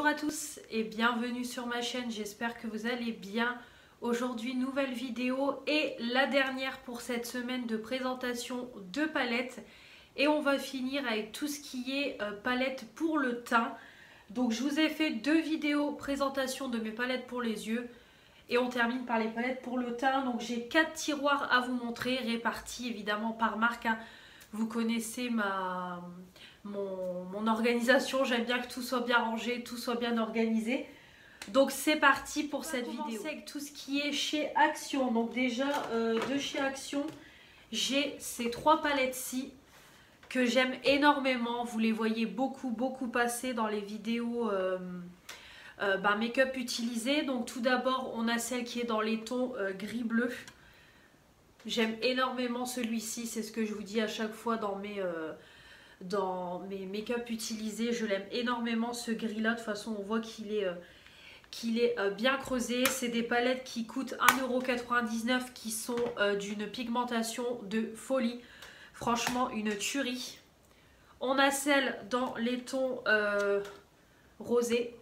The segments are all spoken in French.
à tous et bienvenue sur ma chaîne, j'espère que vous allez bien. Aujourd'hui, nouvelle vidéo et la dernière pour cette semaine de présentation de palettes. Et on va finir avec tout ce qui est palettes pour le teint. Donc je vous ai fait deux vidéos présentation de mes palettes pour les yeux. Et on termine par les palettes pour le teint. Donc j'ai 4 tiroirs à vous montrer, répartis évidemment par marque. Vous connaissez mon organisation, j'aime bien que tout soit bien rangé, tout soit bien organisé. Donc c'est parti pour cette vidéo. On va commencer avec tout ce qui est chez Action. Donc déjà de chez Action, j'ai ces 3 palettes-ci que j'aime énormément. Vous les voyez beaucoup passer dans les vidéos make-up utilisées. Donc tout d'abord, on a celle qui est dans les tons gris-bleu. J'aime énormément celui-ci, c'est ce que je vous dis à chaque fois dans mes make-up utilisés. Je l'aime énormément ce gris-là. De toute façon, on voit qu'il est bien creusé. C'est des palettes qui coûtent 1,99 € qui sont d'une pigmentation de folie. Franchement, une tuerie. On a celle dans les tons rosés.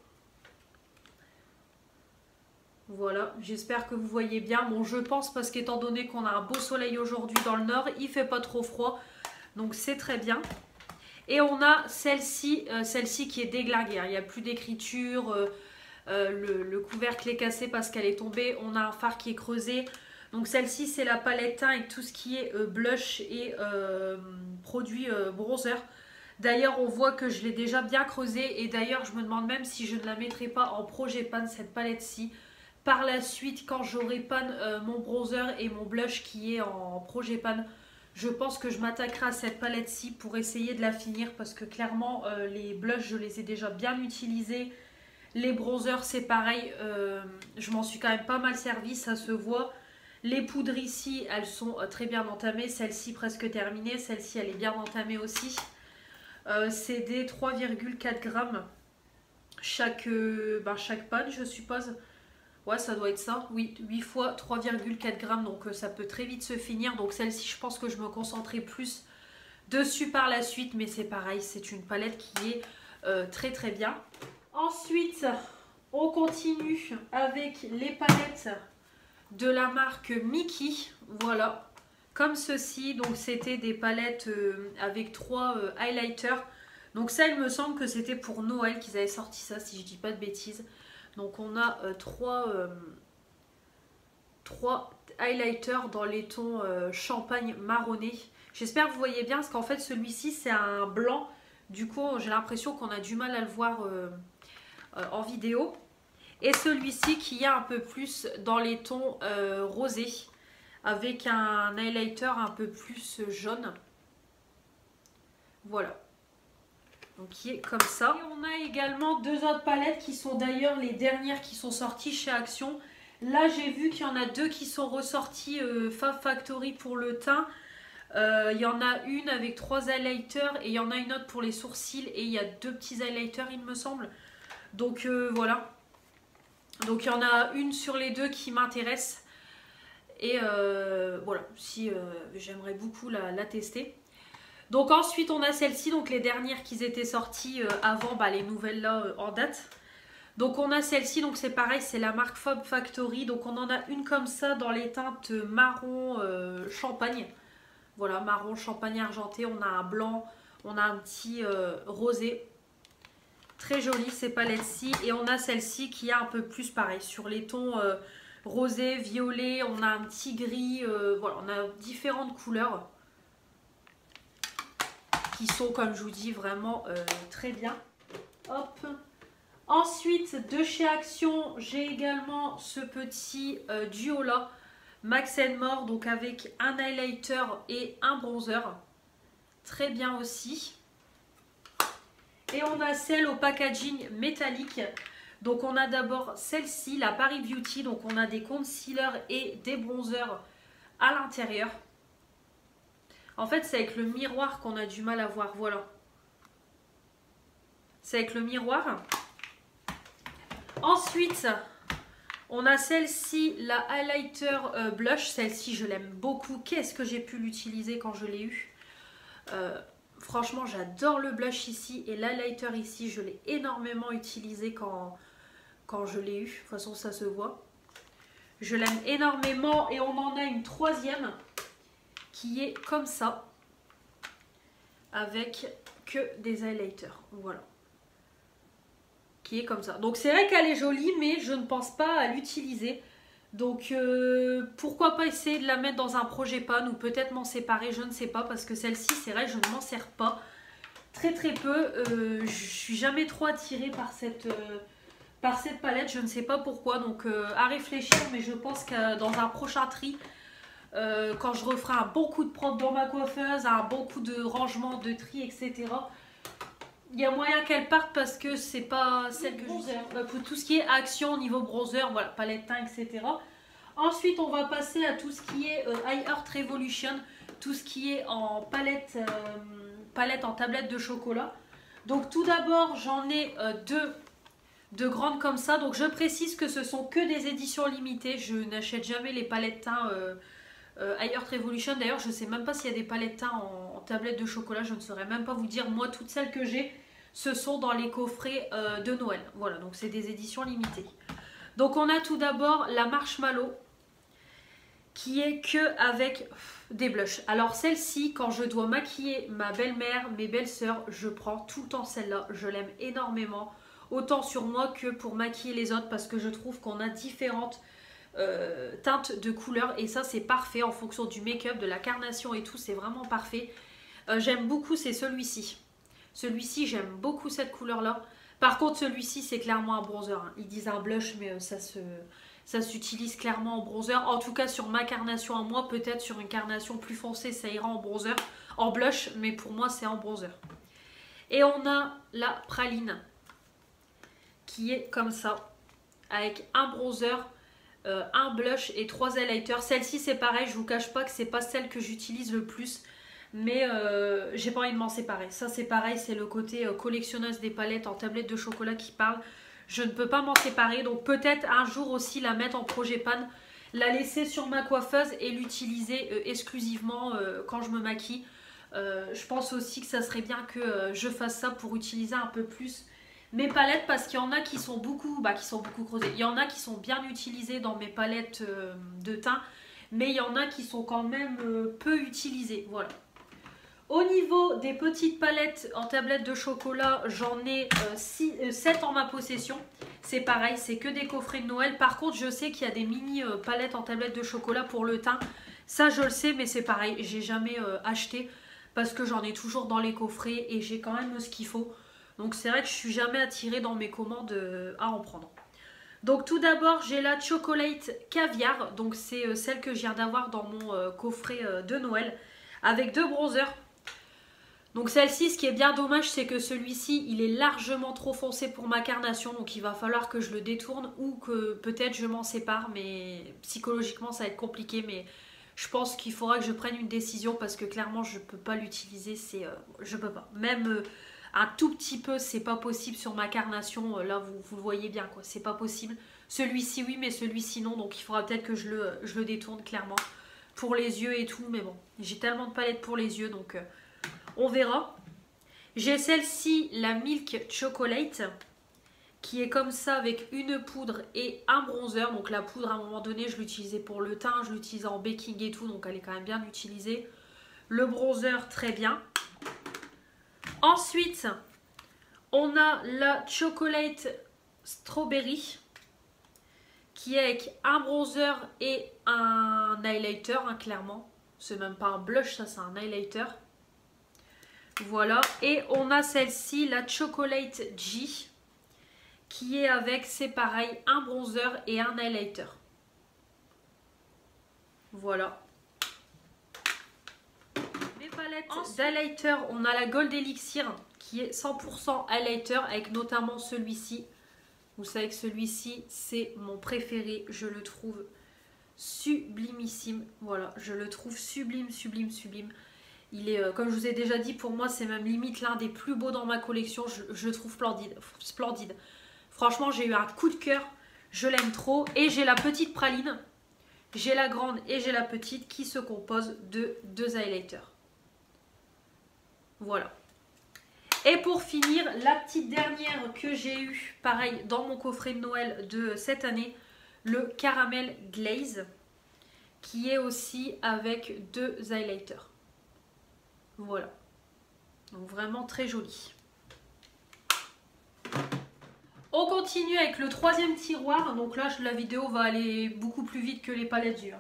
Voilà, j'espère que vous voyez bien. Bon, je pense parce qu'étant donné qu'on a un beau soleil aujourd'hui dans le nord, il fait pas trop froid. Donc c'est très bien. Et on a celle-ci qui est déglinguée. Il n'y a plus d'écriture. Le couvercle est cassé parce qu'elle est tombée. On a un fard qui est creusé. Donc celle-ci, c'est la palette teint avec tout ce qui est blush et produit bronzer. D'ailleurs, on voit que je l'ai déjà bien creusée. Et d'ailleurs, je me demande même si je ne la mettrai pas en Pro-G-Pan, cette palette-ci. Par la suite, quand j'aurai pan mon bronzer et mon blush qui est en Pro-G-Pan, je pense que je m'attaquerai à cette palette-ci pour essayer de la finir. Parce que clairement, les blushs, je les ai déjà bien utilisés. Les bronzers, c'est pareil. Je m'en suis quand même pas mal servi, ça se voit. Les poudres ici, elles sont très bien entamées. Celle-ci presque terminée. Celle-ci, elle est bien entamée aussi. C'est des 3,4 grammes chaque pan, je suppose. Ouais, ça doit être ça. Oui, 8 fois 3,4 grammes. Donc ça peut très vite se finir. Donc celle-ci, je pense que je me concentrerai plus dessus par la suite. Mais c'est pareil, c'est une palette qui est très bien. Ensuite, on continue avec les palettes de la marque Mickey. Voilà, comme ceci. Donc c'était des palettes avec 3 highlighters. Donc ça, il me semble que c'était pour Noël qu'ils avaient sorti ça, si je dis pas de bêtises. Donc on a 3 highlighters dans les tons champagne marronné. J'espère que vous voyez bien parce qu'en fait celui-ci c'est un blanc. Du coup j'ai l'impression qu'on a du mal à le voir en vidéo. Et celui-ci qui est un peu plus dans les tons rosés avec un highlighter un peu plus jaune. Voilà. Donc qui est comme ça. Et on a également 2 autres palettes qui sont d'ailleurs les dernières qui sont sorties chez Action. Là j'ai vu qu'il y en a 2 qui sont ressorties Fab Factory pour le teint. Il y en a une avec 3 highlighters et il y en a une autre pour les sourcils. Et il y a 2 petits highlighters il me semble. Donc voilà. Donc il y en a une sur les 2 qui m'intéresse. Et voilà, si j'aimerais beaucoup la tester. Donc ensuite on a celle-ci, donc les dernières qui étaient sorties avant, les nouvelles là en date. Donc on a celle-ci, donc c'est pareil, c'est la marque Fab Factory. Donc on en a une comme ça dans les teintes marron champagne. Voilà, marron champagne argenté. On a un blanc, on a un petit rosé. Très jolie ces palettes-ci. Et on a celle-ci qui est un peu plus pareil, sur les tons rosé, violet. On a un petit gris, voilà, on a différentes couleurs qui sont, comme je vous dis, vraiment très bien. Hop. Ensuite, de chez Action, j'ai également ce petit duo là, Max More, donc avec un highlighter et un bronzer. Très bien aussi. Et on a celle au packaging métallique. Donc on a d'abord celle-ci, la Paris Beauty. Donc on a des concealers et des bronzers à l'intérieur. En fait, c'est avec le miroir qu'on a du mal à voir, voilà. C'est avec le miroir. Ensuite, on a celle-ci, la highlighter blush. Celle-ci, je l'aime beaucoup. Qu'est-ce que j'ai pu l'utiliser quand je l'ai eue Franchement, j'adore le blush ici et l'highlighter ici. Je l'ai énormément utilisé quand je l'ai eu. De toute façon, ça se voit. Je l'aime énormément et on en a une troisième qui est comme ça. Avec que des highlighters. Voilà. Qui est comme ça. Donc c'est vrai qu'elle est jolie, mais je ne pense pas à l'utiliser. Donc pourquoi pas essayer de la mettre dans un projet pan ou peut-être m'en séparer, je ne sais pas. Parce que celle-ci, c'est vrai, je ne m'en sers pas. Très très peu. Je suis jamais trop attirée par cette palette, je ne sais pas pourquoi. Donc à réfléchir, mais je pense que dans un prochain tri, quand je referai un bon coup de propre dans ma coiffeuse, un bon coup de rangement, de tri, etc. Il y a moyen qu'elle parte parce que c'est pas celle que je pour tout ce qui est action au niveau bronzer, voilà, palette teint, etc. Ensuite, on va passer à tout ce qui est iHeart Revolution, tout ce qui est en palette, palette en tablette de chocolat. Donc tout d'abord, j'en ai deux grandes comme ça. Donc je précise que ce sont que des éditions limitées. Je n'achète jamais les palettes teint iHeart Revolution. D'ailleurs, je ne sais même pas s'il y a des palettes teint en tablette de chocolat. Je ne saurais même pas vous dire. Moi, toutes celles que j'ai, ce sont dans les coffrets de Noël. Voilà, donc c'est des éditions limitées. Donc on a tout d'abord la Marshmallow, qui est que avec des blushs. Alors celle-ci, quand je dois maquiller ma belle-mère, mes belles-sœurs, je prends tout le temps celle-là. Je l'aime énormément. Autant sur moi que pour maquiller les autres, parce que je trouve qu'on a différentes teintes de couleurs et ça c'est parfait en fonction du make-up, de la carnation et tout, c'est vraiment parfait. J'aime beaucoup, c'est celui-ci. Celui-ci, j'aime beaucoup cette couleur-là. Par contre, celui-ci, c'est clairement un bronzer. Hein. Ils disent un blush, mais ça s'utilise clairement en bronzer. En tout cas, sur ma carnation à moi, peut-être sur une carnation plus foncée, ça ira en bronzer, en blush, mais pour moi, c'est en bronzer. Et on a la praline, qui est comme ça, avec un bronzer, un blush et 3 highlighters. Celle-ci c'est pareil, je vous cache pas que c'est pas celle que j'utilise le plus, mais j'ai pas envie de m'en séparer. Ça c'est pareil, c'est le côté collectionneuse des palettes en tablette de chocolat qui parle. Je ne peux pas m'en séparer, donc peut-être un jour aussi la mettre en projet pan, la laisser sur ma coiffeuse et l'utiliser exclusivement quand je me maquille. Je pense aussi que ça serait bien que je fasse ça pour utiliser un peu plus mes palettes, parce qu'il y en a qui sont beaucoup creusées. Il y en a qui sont bien utilisées dans mes palettes de teint, mais il y en a qui sont quand même peu utilisées. Voilà. Au niveau des petites palettes en tablette de chocolat, j'en ai 7 en ma possession. C'est pareil, c'est que des coffrets de Noël. Par contre, je sais qu'il y a des mini palettes en tablette de chocolat pour le teint. Ça, je le sais, mais c'est pareil, j'ai jamais acheté parce que j'en ai toujours dans les coffrets et j'ai quand même ce qu'il faut. Donc c'est vrai que je suis jamais attirée dans mes commandes à en prendre. Donc tout d'abord, j'ai la Chocolate Caviar. Donc c'est celle que je viens d'avoir dans mon coffret de Noël. Avec 2 bronzers. Donc celle-ci, ce qui est bien dommage, c'est que celui-ci, il est largement trop foncé pour ma carnation. Donc il va falloir que je le détourne ou que peut-être je m'en sépare. Mais psychologiquement, ça va être compliqué. Mais je pense qu'il faudra que je prenne une décision parce que clairement, je ne peux pas l'utiliser. Je peux pas. Même... un tout petit peu, c'est pas possible sur ma carnation. Là, vous le voyez bien, quoi. C'est pas possible. Celui-ci, oui, mais celui-ci, non. Donc, il faudra peut-être que je le détourne, clairement. Pour les yeux et tout. Mais bon, j'ai tellement de palettes pour les yeux. Donc, on verra. J'ai celle-ci, la Milk Chocolate. Qui est comme ça, avec une poudre et un bronzer. Donc, la poudre, à un moment donné, je l'utilisais pour le teint. Je l'utilisais en baking et tout. Donc, elle est quand même bien utilisée. Le bronzer, très bien. Ensuite, on a la Chocolate Strawberry qui est avec un bronzer et un highlighter, hein, clairement. C'est même pas un blush, ça c'est un highlighter. Voilà. Et on a celle-ci, la Chocolate G, qui est avec, c'est pareil, un bronzer et un highlighter. Voilà. D'highlighter, on a la Gold Elixir qui est 100% highlighter avec notamment celui-ci. Vous savez que celui-ci c'est mon préféré, je le trouve sublimissime. Voilà, je le trouve sublime, sublime, sublime. Il est, comme je vous ai déjà dit, pour moi c'est même limite l'un des plus beaux dans ma collection. Je le trouve splendide, splendide. Franchement, j'ai eu un coup de cœur, je l'aime trop. Et j'ai la petite praline, j'ai la grande et j'ai la petite qui se composent de 2 highlighters. Voilà. Et pour finir, la petite dernière que j'ai eue, pareil, dans mon coffret de Noël de cette année, le Caramel Glaze, qui est aussi avec 2 highlighters. Voilà. Donc vraiment très joli. On continue avec le 3e tiroir. Donc là, la vidéo va aller beaucoup plus vite que les palettes dures.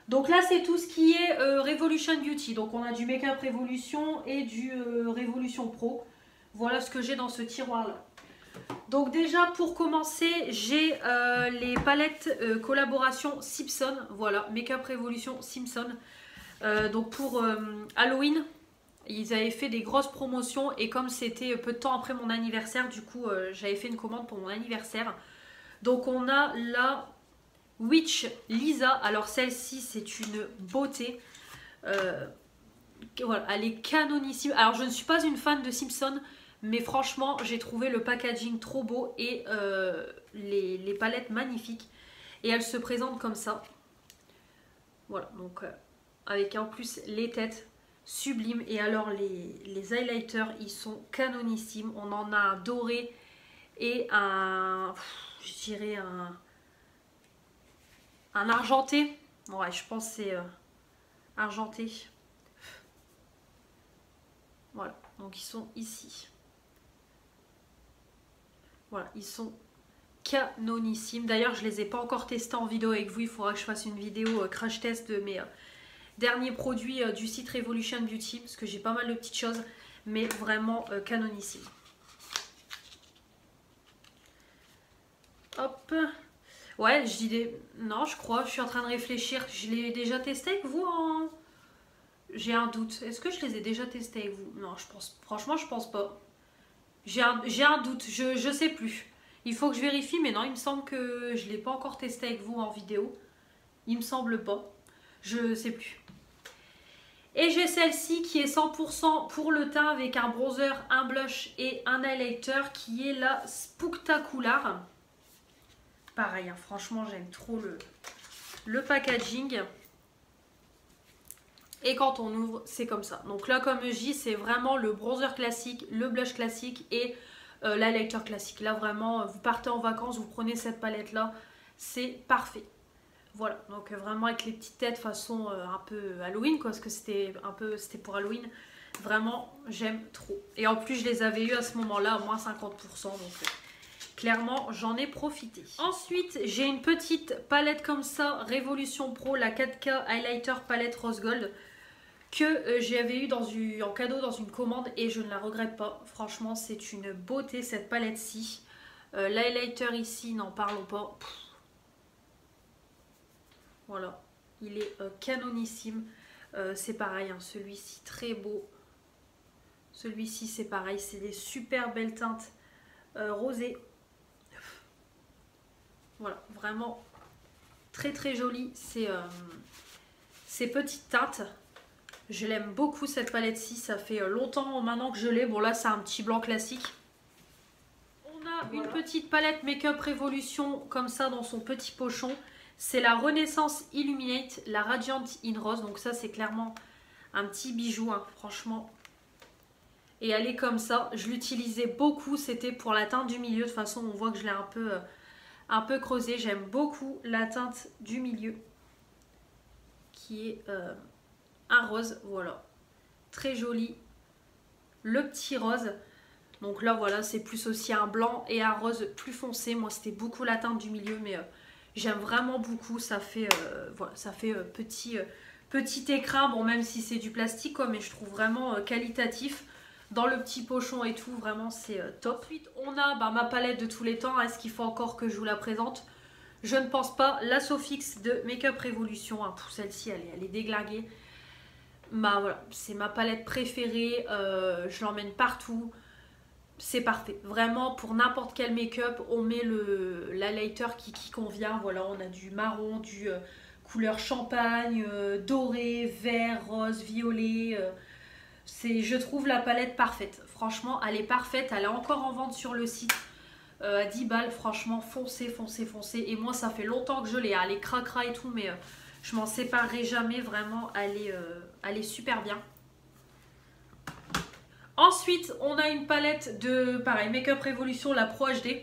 Donc là, c'est tout ce qui est Revolution Beauty. Donc on a du Make Up Revolution et du Revolution Pro. Voilà ce que j'ai dans ce tiroir-là. Donc déjà, pour commencer, j'ai les palettes collaboration Simpson. Voilà, Make Up Revolution Simpson. Donc pour Halloween, ils avaient fait des grosses promotions. Et comme c'était peu de temps après mon anniversaire, du coup, j'avais fait une commande pour mon anniversaire. Donc on a la Witch Lisa. Alors celle-ci, c'est une beauté. Voilà, elle est canonissime. Alors je ne suis pas une fan de Simpson, mais franchement j'ai trouvé le packaging trop beau et les palettes magnifiques. Et elle se présente comme ça. Voilà, donc avec en plus les têtes sublimes. Et alors les highlighters, ils sont canonissimes. On en a un doré et un, je dirais un argenté. Ouais, je pense que c'est argenté. Voilà, donc ils sont ici. Voilà, ils sont canonissimes. D'ailleurs, je ne les ai pas encore testés en vidéo avec vous. Il faudra que je fasse une vidéo crash test de mes derniers produits du site Revolution Beauty. Parce que j'ai pas mal de petites choses. Mais vraiment canonissimes. Hop. Ouais, je dis des... Non, je crois. Je suis en train de réfléchir. Je l'ai déjà testé avec vous en... J'ai un doute. Est-ce que je les ai déjà testés avec vous? Non, je pense. Franchement, je pense pas. J'ai un doute. Je sais plus. Il faut que je vérifie, mais non, il me semble que je ne l'ai pas encore testé avec vous en vidéo. Il me semble pas. Je sais plus. Et j'ai celle-ci qui est 100% pour le teint avec un bronzer, un blush et un highlighter qui est la Spooktacular. Pareil, hein, franchement, j'aime trop le packaging. Et quand on ouvre, c'est comme ça. Donc là, comme je dis, c'est vraiment le bronzer classique, le blush classique et l'highlighter classique. Là, vraiment, vous partez en vacances, vous prenez cette palette-là, c'est parfait. Voilà, donc vraiment avec les petites têtes façon un peu Halloween, quoi, parce que c'était pour Halloween. Vraiment, j'aime trop. Et en plus, je les avais eu à ce moment-là, à moins 50%. Donc clairement, j'en ai profité. Ensuite, j'ai une petite palette comme ça, Revolution Pro, la 4K Highlighter Palette Rose Gold, que j'avais eu en cadeau dans une commande et je ne la regrette pas. Franchement, c'est une beauté cette palette-ci. L'highlighter ici, n'en parlons pas. Pff. Voilà, il est canonissime. C'est pareil, hein, celui-ci très beau. Celui-ci c'est pareil, c'est des super belles teintes rosées. Voilà, vraiment très très joli ces petites teintes. Je l'aime beaucoup cette palette-ci, ça fait longtemps maintenant que je l'ai. Bon là c'est un petit blanc classique. On a une petite palette Make-up Revolution comme ça dans son petit pochon. C'est la Renaissance Illuminate, la Radiant in Rose. Donc ça c'est clairement un petit bijou, hein, franchement. Et elle est comme ça. Je l'utilisais beaucoup, c'était pour la teinte du milieu. De toute façon on voit que je l'ai un peu creusée. J'aime beaucoup la teinte du milieu qui est un rose, voilà. Très joli. Le petit rose. Donc là voilà, c'est plus aussi un blanc et un rose plus foncé. Moi c'était beaucoup la teinte du milieu, mais j'aime vraiment beaucoup. Ça fait, voilà, ça fait petit écrin. Bon, même si c'est du plastique, quoi, mais je trouve vraiment qualitatif. Dans le petit pochon et tout, vraiment c'est top. Ensuite, on a ma palette de tous les temps. Est-ce qu'il faut encore que je vous la présente? Je ne pense pas. La Sofix de Make-up Revolution. Hein, celle-ci, elle est déglinguée. Voilà, c'est ma palette préférée. Je l'emmène partout. C'est parfait. Vraiment, pour n'importe quel make-up, on met l'highlighter qui convient. Voilà, on a du marron, du couleur champagne, doré, vert, rose, violet. Je trouve la palette parfaite. Franchement, elle est parfaite. Elle est encore en vente sur le site à 10 balles. Franchement, foncez, foncez, foncez. Et moi, ça fait longtemps que je l'ai. Elle est cracra et tout, mais je m'en séparerai jamais. Vraiment, elle est super bien. Ensuite, on a une palette de, pareil, Make Up Revolution, la Pro HD.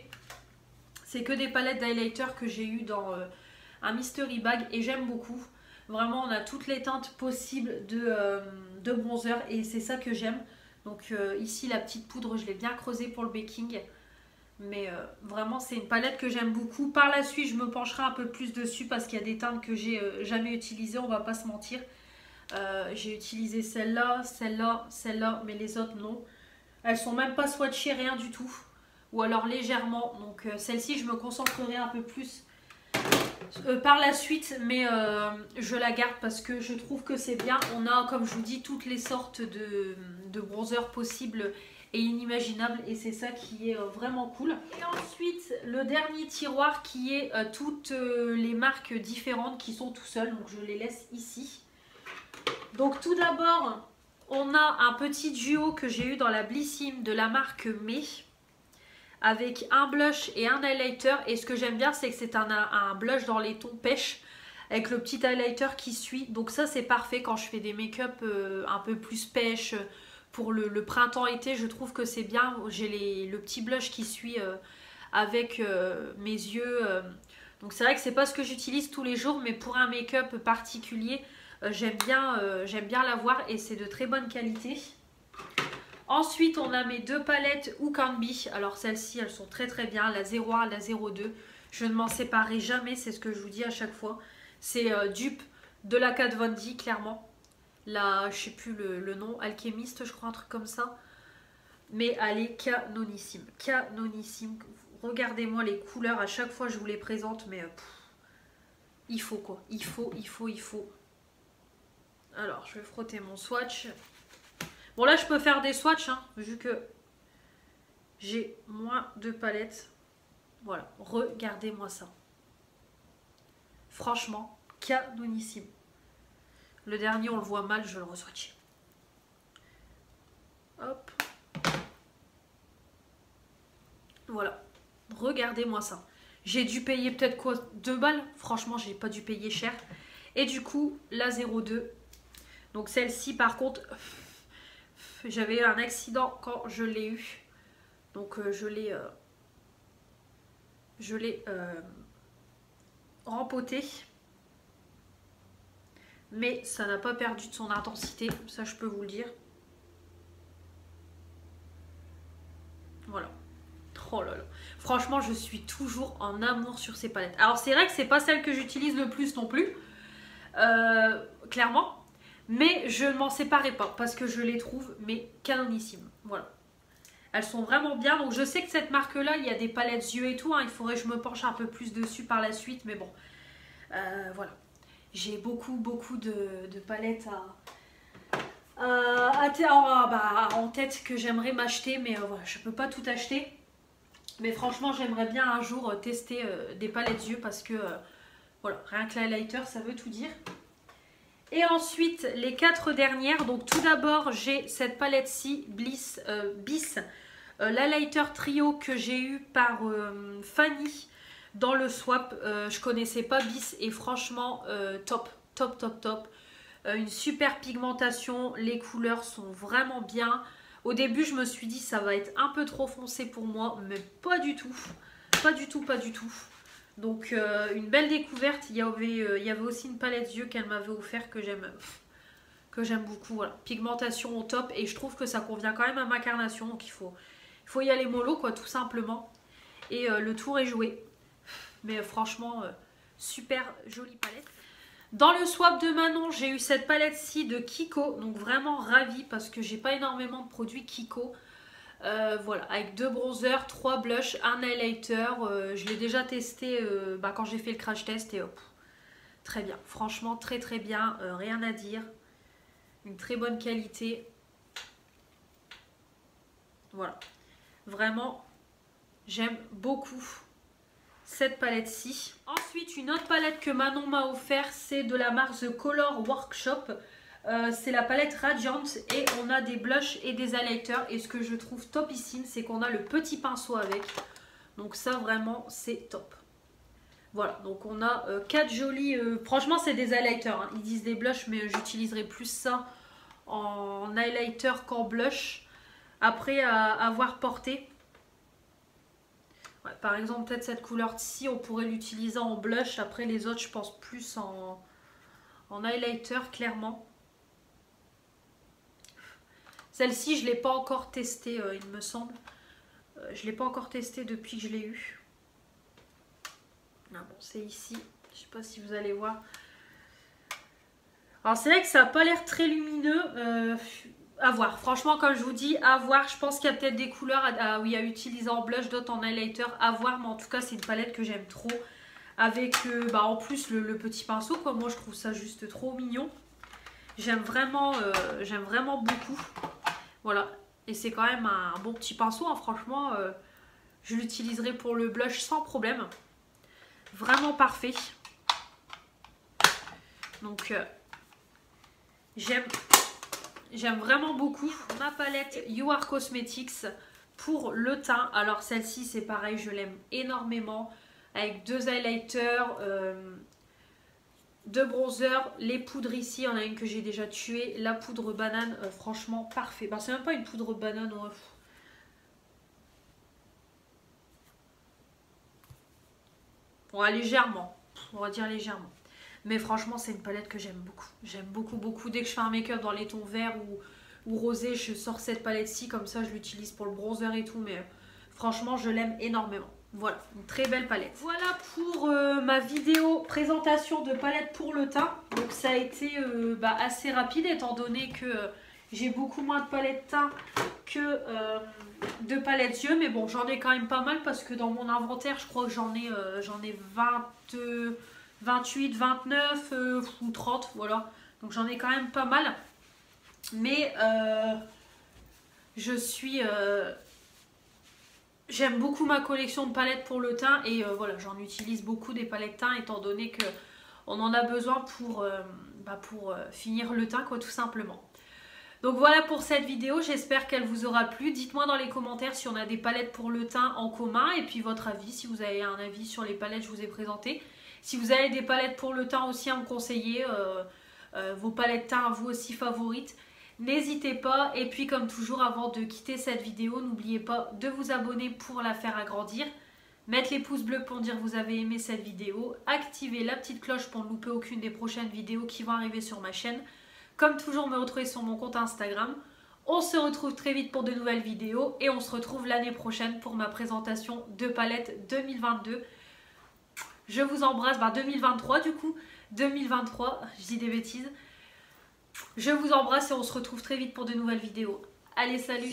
C'est que des palettes d'highlighter que j'ai eu dans un mystery bag et j'aime beaucoup. Vraiment, on a toutes les teintes possibles de bronzer et c'est ça que j'aime. Donc ici, la petite poudre, je l'ai bien creusée pour le baking. Mais vraiment, c'est une palette que j'aime beaucoup. Par la suite, je me pencherai un peu plus dessus parce qu'il y a des teintes que j'ai jamais utilisées, on va pas se mentir. J'ai utilisé celle-là, celle-là, celle-là, mais les autres non. Elles sont même pas swatchées, rien du tout. Ou alors légèrement. Donc celle-ci, je me concentrerai un peu plus par la suite, mais je la garde parce que je trouve que c'est bien. On a, comme je vous dis, toutes les sortes de bronzers possibles et inimaginables et c'est ça qui est vraiment cool. Et ensuite, le dernier tiroir qui est toutes les marques différentes qui sont tout seules. Donc je les laisse ici. Donc tout d'abord, on a un petit duo que j'ai eu dans la Blissim de la marque May, avec un blush et un highlighter. Et ce que j'aime bien, c'est que c'est un blush dans les tons pêche, avec le petit highlighter qui suit. Donc ça, c'est parfait quand je fais des make-up un peu plus pêche pour le printemps-été. Je trouve que c'est bien. J'ai le petit blush qui suit avec mes yeux. Donc c'est vrai que c'est pas ce que j'utilise tous les jours, mais pour un make-up particulier, j'aime bien l'avoir et c'est de très bonne qualité. Ensuite, on a mes deux palettes Who Can Be. Alors celles-ci, elles sont très très bien. La 01 et la 02. Je ne m'en séparerai jamais, c'est ce que je vous dis à chaque fois. C'est dupe de la Kat Von D, clairement. La, je sais plus le nom, Alchemist, je crois, un truc comme ça. Mais elle est canonissime. Canonissime. Regardez-moi les couleurs, à chaque fois je vous les présente, mais il faut quoi. Il faut. Alors, je vais frotter mon swatch. Bon, là, je peux faire des swatchs, hein, vu que j'ai moins de palettes. Voilà, regardez-moi ça. Franchement, canonissime. Le dernier, on le voit mal, je vais le reswatcher. Hop. Voilà, regardez-moi ça. J'ai dû payer peut-être quoi, 2 balles. Franchement, j'ai pas dû payer cher. Et du coup, la 02. Donc celle-ci, par contre... J'avais eu un accident quand je l'ai eu. Donc je l'ai rempotée. Mais ça n'a pas perdu de son intensité. Ça, je peux vous le dire. Voilà. Oh là là. Franchement, je suis toujours en amour sur ces palettes. Alors c'est vrai que c'est pas celle que j'utilise le plus non plus. Clairement. Mais je ne m'en séparais pas parce que je les trouve mais canonissimes. Voilà. Elles sont vraiment bien. Donc je sais que cette marque-là, il y a des palettes yeux et tout. Hein. Il faudrait que je me penche un peu plus dessus par la suite. Mais bon, voilà. J'ai beaucoup de palettes en tête que j'aimerais m'acheter. Mais voilà, je ne peux pas tout acheter. Mais franchement, j'aimerais bien un jour tester des palettes yeux parce que voilà, rien que l'highlighter, ça veut tout dire. Et ensuite, les 4 dernières. Donc tout d'abord, j'ai cette palette-ci, Bliss Bis, l'highlighter trio que j'ai eu par Fanny dans le swap. Je connaissais pas Bis et franchement, top. Une super pigmentation, les couleurs sont vraiment bien. Au début, je me suis dit ça va être un peu trop foncé pour moi, mais pas du tout. Pas du tout. Donc une belle découverte. Il y avait aussi une palette yeux qu'elle m'avait offert que j'aime beaucoup. Voilà. Pigmentation au top et je trouve que ça convient quand même à ma carnation. Donc il faut y aller mollo quoi, tout simplement. Et le tour est joué. Mais franchement, super jolie palette. Dans le swap de Manon, j'ai eu cette palette-ci de Kiko. Donc vraiment ravie parce que j'ai pas énormément de produits Kiko. Voilà, avec 2 bronzers, 3 blushs, un highlighter. Je l'ai déjà testé quand j'ai fait le crash test et très bien. Franchement, très bien. Rien à dire. Une très bonne qualité. Voilà. Vraiment, j'aime beaucoup cette palette-ci. Ensuite, une autre palette que Manon m'a offert, c'est de la marque The Color Workshop. C'est la palette Radiant et on a des blushs et des highlighters. Et ce que je trouve topissime, c'est qu'on a le petit pinceau avec. Donc ça, vraiment, c'est top. Voilà, donc on a 4 jolis... franchement, c'est des highlighters. Hein. Ils disent des blushs, mais j'utiliserai plus ça en highlighter qu'en blush. après avoir porté. Ouais, par exemple, peut-être cette couleur-ci, on pourrait l'utiliser en blush. Après, les autres, je pense plus en highlighter, clairement. Celle-ci, je ne l'ai pas encore testée, il me semble. Je ne l'ai pas encore testée depuis que je l'ai eue. Ah bon, c'est ici. Je ne sais pas si vous allez voir. Alors, c'est vrai que ça n'a pas l'air très lumineux. À voir. Franchement, comme je vous dis, à voir. Je pense qu'il y a peut-être des couleurs à utiliser en blush, d'autres en highlighter. À voir, mais en tout cas, c'est une palette que j'aime trop. Avec en plus le petit pinceau, quoi. Moi, je trouve ça juste trop mignon. J'aime vraiment beaucoup. Voilà. Et c'est quand même un bon petit pinceau, hein. Franchement, je l'utiliserai pour le blush sans problème. Vraiment parfait. Donc, j'aime vraiment beaucoup ma palette You Are Cosmetics pour le teint. Alors celle-ci c'est pareil, je l'aime énormément. Avec 2 highlighters, 2 bronzers, les poudres ici, il y en a une que j'ai déjà tuée. La poudre banane, franchement parfait. Ben, c'est même pas une poudre banane. Légèrement, on va dire légèrement. Mais franchement, c'est une palette que j'aime beaucoup. J'aime beaucoup, beaucoup. Dès que je fais un make-up dans les tons verts ou rosés, je sors cette palette-ci. Comme ça, je l'utilise pour le bronzer et tout. Mais franchement, je l'aime énormément. Voilà, une très belle palette. Voilà pour ma vidéo présentation de palette pour le teint. Donc, ça a été assez rapide étant donné que j'ai beaucoup moins de palettes teint que de palettes yeux. Mais bon, j'en ai quand même pas mal parce que dans mon inventaire, je crois que j'en ai 28, 29 ou 30, voilà. Donc j'en ai quand même pas mal. Mais j'aime beaucoup ma collection de palettes pour le teint. Et voilà, j'en utilise beaucoup des palettes teint étant donné qu'on en a besoin pour finir le teint, quoi, tout simplement. Donc voilà pour cette vidéo, j'espère qu'elle vous aura plu. Dites-moi dans les commentaires si on a des palettes pour le teint en commun et puis votre avis, si vous avez un avis sur les palettes que je vous ai présentées. Si vous avez des palettes pour le teint aussi à me conseiller, vos palettes teint à vous aussi favorites, n'hésitez pas. Et puis comme toujours, avant de quitter cette vidéo, n'oubliez pas de vous abonner pour la faire agrandir. Mettre les pouces bleus pour dire que vous avez aimé cette vidéo. Activer la petite cloche pour ne louper aucune des prochaines vidéos qui vont arriver sur ma chaîne. Comme toujours, me retrouver sur mon compte Instagram. On se retrouve très vite pour de nouvelles vidéos et on se retrouve l'année prochaine pour ma présentation de palette 2022. Je vous embrasse, 2023 du coup, 2023, je dis des bêtises. Je vous embrasse et on se retrouve très vite pour de nouvelles vidéos. Allez, salut!